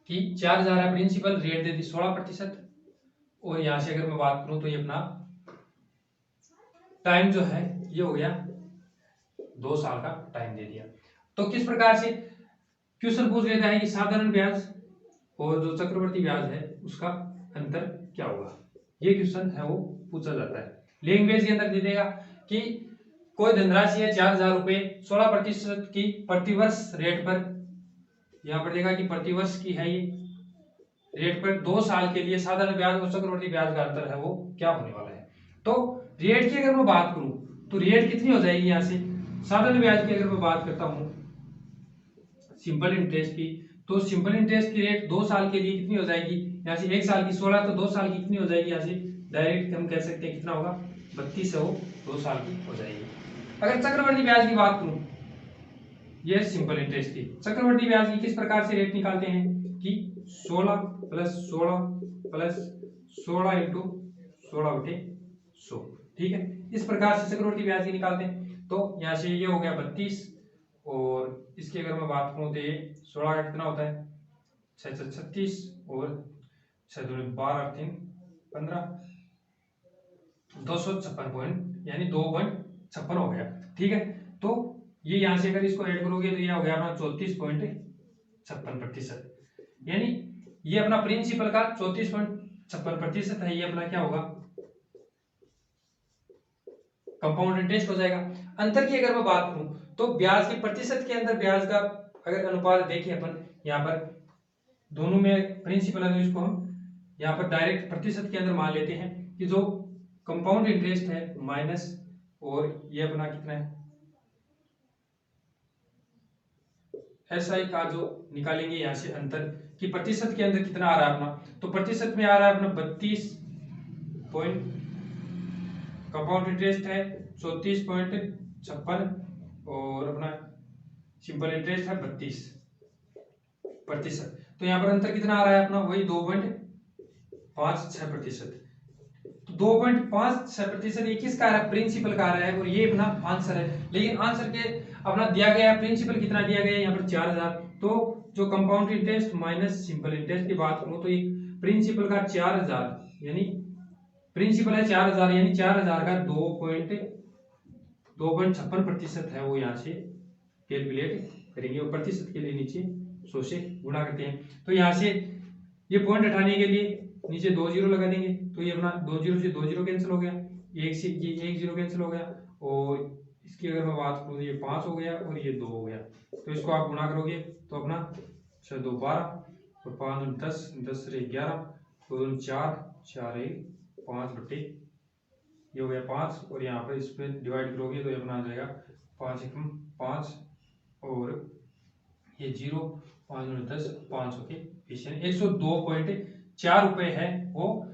कि 4000 है प्रिंसिपल, रेट दे दी 16%, और यहां से अगर मैं बात करूं तो ये अपना टाइम जो है ये हो गया 2 साल का टाइम दे दिया। तो किस प्रकार से क्वेश्चन पूछ लेता है कि साधारण ब्याज और जो चक्रवर्ती ब्याज है उसका अंतर क्या होगा, ये क्वेश्चन है वो पूछा जाता है। लैंग्वेज के अंदर दे देगा कि कोई धनराशि है 4000 रुपए, 16% की प्रतिवर्ष रेट पर, यहां पर देगा कि प्रतिवर्ष की है ये रेट पर 2 साल के लिए साधारण ब्याज और चक्रवर्ती ब्याज का अंतर है वो क्या होने वाला है। तो रेट की अगर मैं बात करूं तो रेट कितनी हो जाएगी यहाँ से, साधारण ब्याज की अगर मैं बात करता हूं सिंपल इंटरेस्ट की, तो सिंपल इंटरेस्ट की रेट 2 साल के लिए कितनी हो जाएगी, यहाँ से 1 साल की 16, तो 2 साल की कितनी हो जाएगी, यहाँ से डायरेक्ट हम कह सकते हैं कितना होगा 32 है, वो 2 साल की हो जाएगी। अगर चक्रवर्ती ब्याज की बात करूं, ये सिंपल इंटरेस्ट की, चक्रवर्ती ब्याज की किस प्रकार से रेट निकालते हैं कि 16 प्लस 16 प्लस 16 इंटू 16/100, ठीक है, इस प्रकार से चक्रवर्ती ब्याज की निकालते हैं। तो यहाँ से ये हो गया 32, और इसकी अगर मैं बात करूं तो ये 16 का कितना होता है 636, और 6 दूनी 12 3 15, 256 पॉइंट यानी 2.56 हो गया, ठीक है। तो ये यहाँ से अगर इसको ऐड करोगे तो ये हो गया अपना 34.56%, यानी ये अपना प्रिंसिपल का 34.56% है, ये अपना क्या होगा कंपाउंड इंटरेस्ट हो जाएगा। अंतर की अगर मैं बात करूं तो ब्याज के प्रतिशत के अंदर ब्याज का अगर अनुपात देखें अपन, यहाँ पर दोनों में प्रिंसिपल है तो इसको हम यहाँ पर डायरेक्ट प्रतिशत के अंदर मान लेते हैं कि जो कंपाउंड इंटरेस्ट है माइनस, और ये अपना कितना है एसआई का जो निकालेंगे यहाँ से अंतर कि प्रतिशत के अंदर कितना आ रहा है अपना, तो प्रतिशत में आ रहा है अपना 32 पॉइंट, कंपाउंड इंटरेस्ट है 34.56, और अपना सिंपल इंटरेस्ट है 32%। तो यहाँ पर अंतर कितना आ रहा है अपना वही 2.56%। तो 2.56% ये किसका आ रहा है प्रिंसिपल का आ रहा है, और ये अपना आंसर है। लेकिन आंसर के अपना दिया गया प्रिंसिपल कितना दिया गया है यहाँ पर 4000। तो जो compound interest minus simple interest की बात करूं तो ये प्रिंसिपल का 4000 यानी प्रिंसिपल है 4000, यानी 4000 का 2.56% है, वो यहाँ से कैलकुलेट करेंगे और प्रतिशत के लिए नीचे 100 से गुणा करते हैं। तो यहाँ से ये पॉइंट हटाने के लिए नीचे 2 जीरो लगा देंगे, तो ये अपना 2 जीरो से 2 जीरो कैंसिल हो गया, एक से ये 1 जीरो कैंसिल हो गया, और इसकी अगर मैं बात करूँ तो ये 5 हो गया और ये 2 हो गया। तो इसको आप गुणा करोगे तो अपना 6 2 12 और 5 10 10 से 11 2 4 4 1 5 बटे ये हो गया 5, और यहाँ पर इस पर डिवाइड करोगे तो ये अपना आ जाएगा 5 1 5 और ये 0 5 10 500 के 102.4 रुपए है वो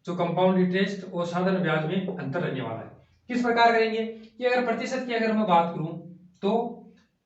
जो कंपाउंड इंटरेस्ट और साधारण ब्याज में अंतर रहने वाला है। किस प्रकार करेंगे कि अगर प्रतिशत की अगर मैं बात करूं तो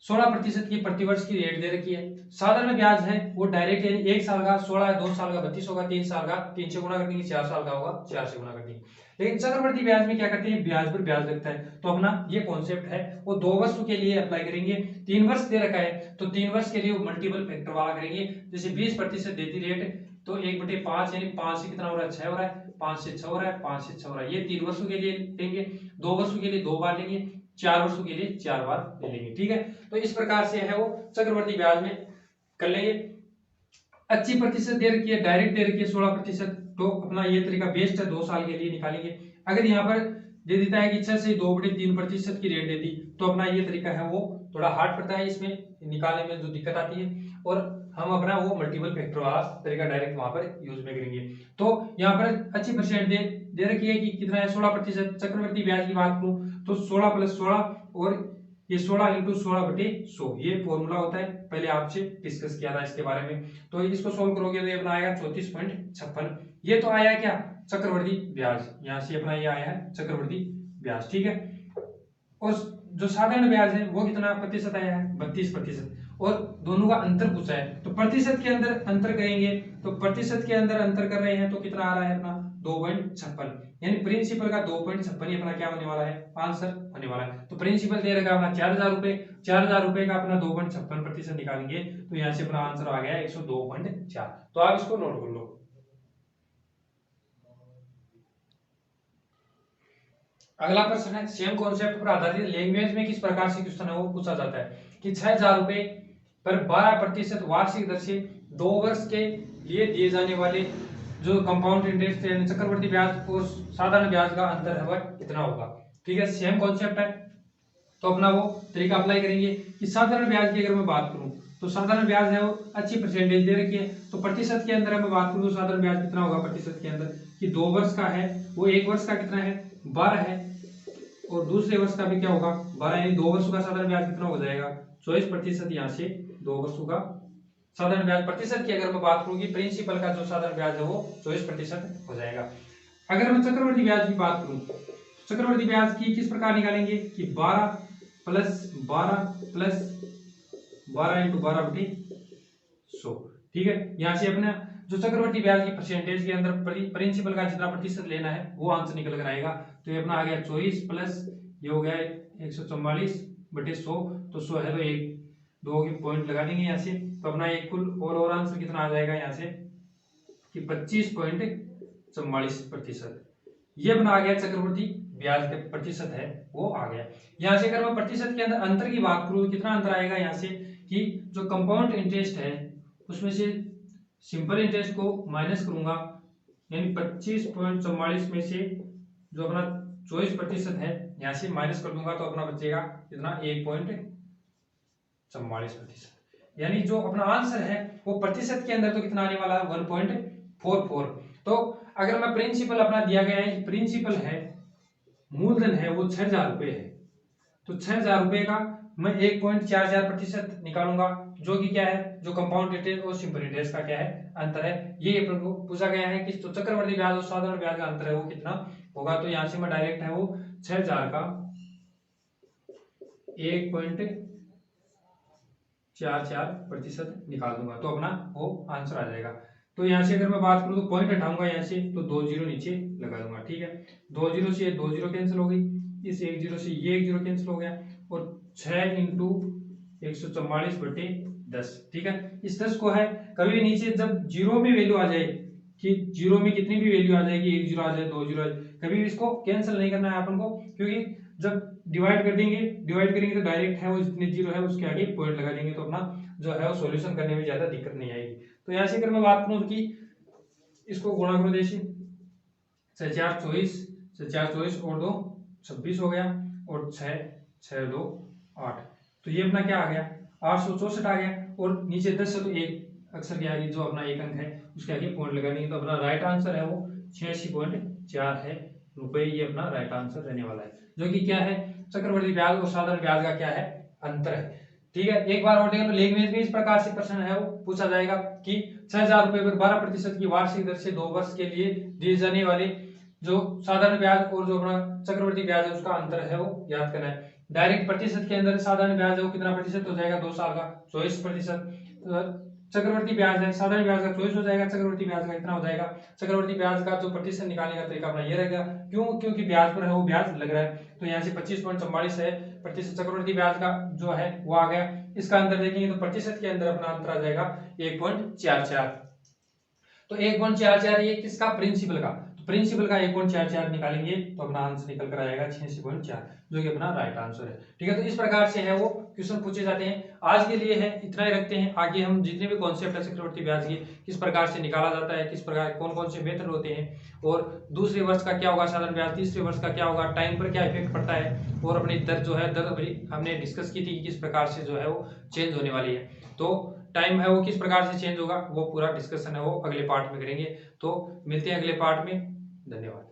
16% की प्रतिवर्ष की रेट दे रखी है। साधारण ब्याज है वो डायरेक्ट यानी 1 साल का 16 है, 2 साल का 32 होगा, 3 साल का 3 से गुणा कर देंगे, 4 साल का होगा 4 से गुणा कर देंगे। लेकिन चक्रवर्ती ब्याज में क्या करते हैं ब्याज पर ब्याज लगता है। तो अपना ये कॉन्सेप्ट है वो 2 वर्ष के लिए अप्लाई करेंगे। 3 वर्ष दे रखा है तो 3 वर्ष के लिए मल्टीपल फैक्टर वाला करेंगे। जैसे 20% देती रेट तो 1/5 यानी 5 से कितना हो रहा है 6 हो रहा है, 5 से 6 हो रहा है, 5 से 6 हो रहा है। ये 3 वर्षों के लिए लेंगे, 2 वर्षों के लिए 2 बार लेंगे, 4 वर्षों के लिए 4 बार ले लेंगे, ठीक है। तो इस प्रकार से है वो चक्रवर्ती ब्याज में कर लेंगे। अच्छी प्रतिशत दे रखी है, डायरेक्ट दे रखी है 16%, तो अपना ये तरीका बेस्ट है, 2 साल के लिए निकालेंगे। अगर यहाँ पर दे देता है कि 6 से 2/3% की रेट देती तो अपना ये तरीका है वो थोड़ा हार्ड पड़ता है, इसमें निकालने में जो दिक्कत आती है, और हम अपना वो मल्टीपल फैक्टर वाला तरीका डायरेक्ट वहां पर यूज में करेंगे। तो यहाँ पर अच्छी परसेंट दे रखी है कि कितना है 16%। चक्रवर्ती ब्याज की बात करूं तो 16 + 16 और ये 16 × 16/100 ये फॉर्मूला होता है, पहले आपसे डिस्कस किया था इसके बारे में। तो इसको सोल्व करोगे तो ये अपना आएगा 34.56। ये तो आया क्या चक्रवर्ती ब्याज, यहाँ से अपना ये आया है चक्रवर्ती ब्याज, ठीक है। और जो साधारण ब्याज है वो कितना प्रतिशत आया है 32%, और दोनों का अंतर पूछा है तो प्रतिशत के अंदर अंतर करेंगे। तो प्रतिशत के अंदर अंतर कर रहे हैं तो कितना आ रहा है अपना 2.56, यानी प्रिंसिपल का 2.56 ही अपना क्या होने वाला है आंसर होने वाला है। तो प्रिंसिपल दे रखा अपना 4000 रुपए, 4000 रुपए का अपना 2.56% निकालेंगे तो यहाँ से अपना आंसर आ गया 102.4। तो आप इसको नोट कर लो। अगला प्रश्न है सेम कॉन्सेप्ट पर आधारित लैंग्वेज में किस प्रकार से क्वेश्चन है वो पूछा जाता है कि 6000 रुपए पर 12% वार्षिक दर से 2 वर्ष के लिए दिए जाने वाले जो कंपाउंड इंटरेस्ट है चक्रवर्ती ब्याज और साधारण ब्याज का अंतर है वह कितना होगा, ठीक है। सेम कॉन्सेप्ट है तो अपना वो तरीका अप्लाई करेंगे कि साधारण ब्याज की अगर मैं बात करूं तो साधारण ब्याज है वो अच्छी परसेंटेज दे रखी है। तो प्रतिशत के अंदर मैं बात करूं तो साधारण ब्याज कितना होगा प्रतिशत के अंदर कि 2 वर्ष का है वो 1 वर्ष का कितना है 12 है और दूसरे वर्ष का भी क्या होगा 12, यानी 2 वर्षों का साधारण ब्याज कितना हो जाएगा 24%। यहाँ से 2 वर्षों का साधारण ब्याज प्रतिशत की अगर मैं बात करूंगी, प्रिंसिपल का जो साधारण ब्याज है वो 24% हो जाएगा। अगर मैं चक्रवर्ती ब्याज की बात करूं, चक्रवर्ती ब्याज की किस प्रकार निकालेंगे कि 12 प्लस 12 इंटू 12/100। ठीक है, यहाँ से अपने जो चक्रवर्ती ब्याज की परसेंटेज के अंदर प्रिंसिपल का जितना प्रतिशत लेना है वो आंसर निकल कर आएगा। तो ये अपना आ गया 24 प्लस ये हो गया 144/100, तो 100 है तो एक 2 की पॉइंट लगा देंगे यहाँ से। तो अपना एक कुल और आंसर कितना आ जाएगा यहाँ से कि 25.44%। ये अपना आ गया चक्रवर्ती ब्याज का प्रतिशत है वो आ गया। यहाँ से अगर मैं प्रतिशत के अंदर अंतर की बात करूँ, कितना अंतर आएगा यहाँ से कि जो कंपाउंड इंटरेस्ट है उसमें से सिंपल इंटरेस्ट को माइनस करूंगा, यानी 25.44 में से जो अपना 24% है यहाँ से माइनस कर दूंगा, तो अपना बचेगा कितना 1.44%। यानी जो अपना आंसर है वो प्रतिशत के अंदर तो कितना आने वाला है 1.44। तो अगर मैं प्रिंसिपल अपना दिया गया है, प्रिंसिपल है मूलधन है वो 6000 रुपये है, तो 6000 रुपये का मैं 1.44% निकालूंगा, जो कि क्या है जो कंपाउंड इंटरेस्ट और सिंपल इंटरेस्ट का क्या है अंतर है, ये अपन को पूछा गया है कि तो चक्रवर्ती ब्याज और साधारण ब्याज का अंतर है वो कितना होगा। तो यहाँ से मैं डायरेक्ट है वो 6000 का 1.44% निकाल दूंगा, तो अपना वो आंसर आ जाएगा। तो यहाँ से अगर मैं बात करूँ तो पॉइंट हटाऊंगा यहाँ से, तो 2 जीरो नीचे लगा दूंगा। ठीक है, 2 जीरो से 2 जीरो कैंसिल हो गई, इस 1 जीरो से ये 1 जीरो कैंसिल हो गया, और 6 इंटू 144/10। ठीक है, इस 10 को है कभी भी नीचे जब जीरो में वैल्यू आ जाए कि जीरो में कितनी भी वैल्यू आ जाएगी, 1 जीरो आ जाए 2 जीरो आ जाए, कभी भी इसको कैंसिल नहीं करना है अपन को, क्योंकि जब डिवाइड करेंगे तो डायरेक्ट है वो जितने जीरो है उसके आगे पॉइंट लगा देंगे, तो अपना जो है वो सॉल्यूशन करने में ज्यादा दिक्कत नहीं आएगी। तो यहाँ से अगर मैं बात करूं कि इसको गुणा करो, जैसे 4 24 और 2 26 हो गया, और 6 6 2 8, तो ये अपना क्या आ गया 864 आ गया, और नीचे 10 है तो एक अक्षर के आगे जो अपना एक अंक है उसके आगे पॉइंट लगा देंगे, तो अपना राइट आंसर है वो 86.4 है रुपए, ये अपना राइट आंसर रहने वाला है, जो कि क्या है चक्रवर्ती ब्याज और साधारण ब्याज का क्या है अंतर है। ठीक है, एक बार और देखें तो लेग में इस प्रकार से प्रश्न है वो पूछा जाएगा कि 6000 रुपए पर 12% की वार्षिक दर से 2 वर्ष के लिए दिए जाने वाले जो साधारण ब्याज और जो अपना चक्रवर्ती ब्याज है उसका अंतर है वो याद करना है। डायरेक्ट प्रतिशत के अंदर साधारण ब्याज है वो कितना प्रतिशत हो जाएगा 2 साल का 24%, चक्रवर्ती ब्याज है साधारण ब्याज का 24 हो जाएगा, चक्रवर्ती ब्याज का कितना हो जाएगा, चक्रवर्ती ब्याज का जो प्रतिशत निकालने का तरीका अपना ये रहेगा, क्यों क्योंकि ब्याज पर है वो ब्याज लग रहा है, तो यहाँ से 25.44 है प्रतिशत चक्रवर्ती ब्याज का जो है वो आ गया। इसका अंदर देखेंगे तो प्रतिशत के अंदर अपना अंतर आ जाएगा 1.44, तो 1.44 ये किसका प्रिंसिपल का, तो प्रिंसिपल का 1.44 निकालेंगे तो अपना आंसर निकल कर आएगा 86.4, जो कि अपना राइट आंसर है। ठीक है, तो इस प्रकार से है वो क्वेश्चन पूछे जाते हैं। आज के लिए है इतना ही रखते हैं, आगे हम जितने भी कॉन्सेप्ट है चक्रवर्ती ब्याज के किस प्रकार से निकाला जाता है, किस प्रकार कौन कौन से मेथड होते हैं, और दूसरे वर्ष का क्या होगा साधारण ब्याज, तीसरे वर्ष का क्या होगा, टाइम पर क्या इफेक्ट पड़ता है, और अपनी दर जो है दर हमने डिस्कस की थी कि किस प्रकार से जो है वो चेंज होने वाली है, तो टाइम है वो किस प्रकार से चेंज होगा वो पूरा डिस्कशन है वो अगले पार्ट में करेंगे। तो मिलते हैं अगले पार्ट में, धन्यवाद।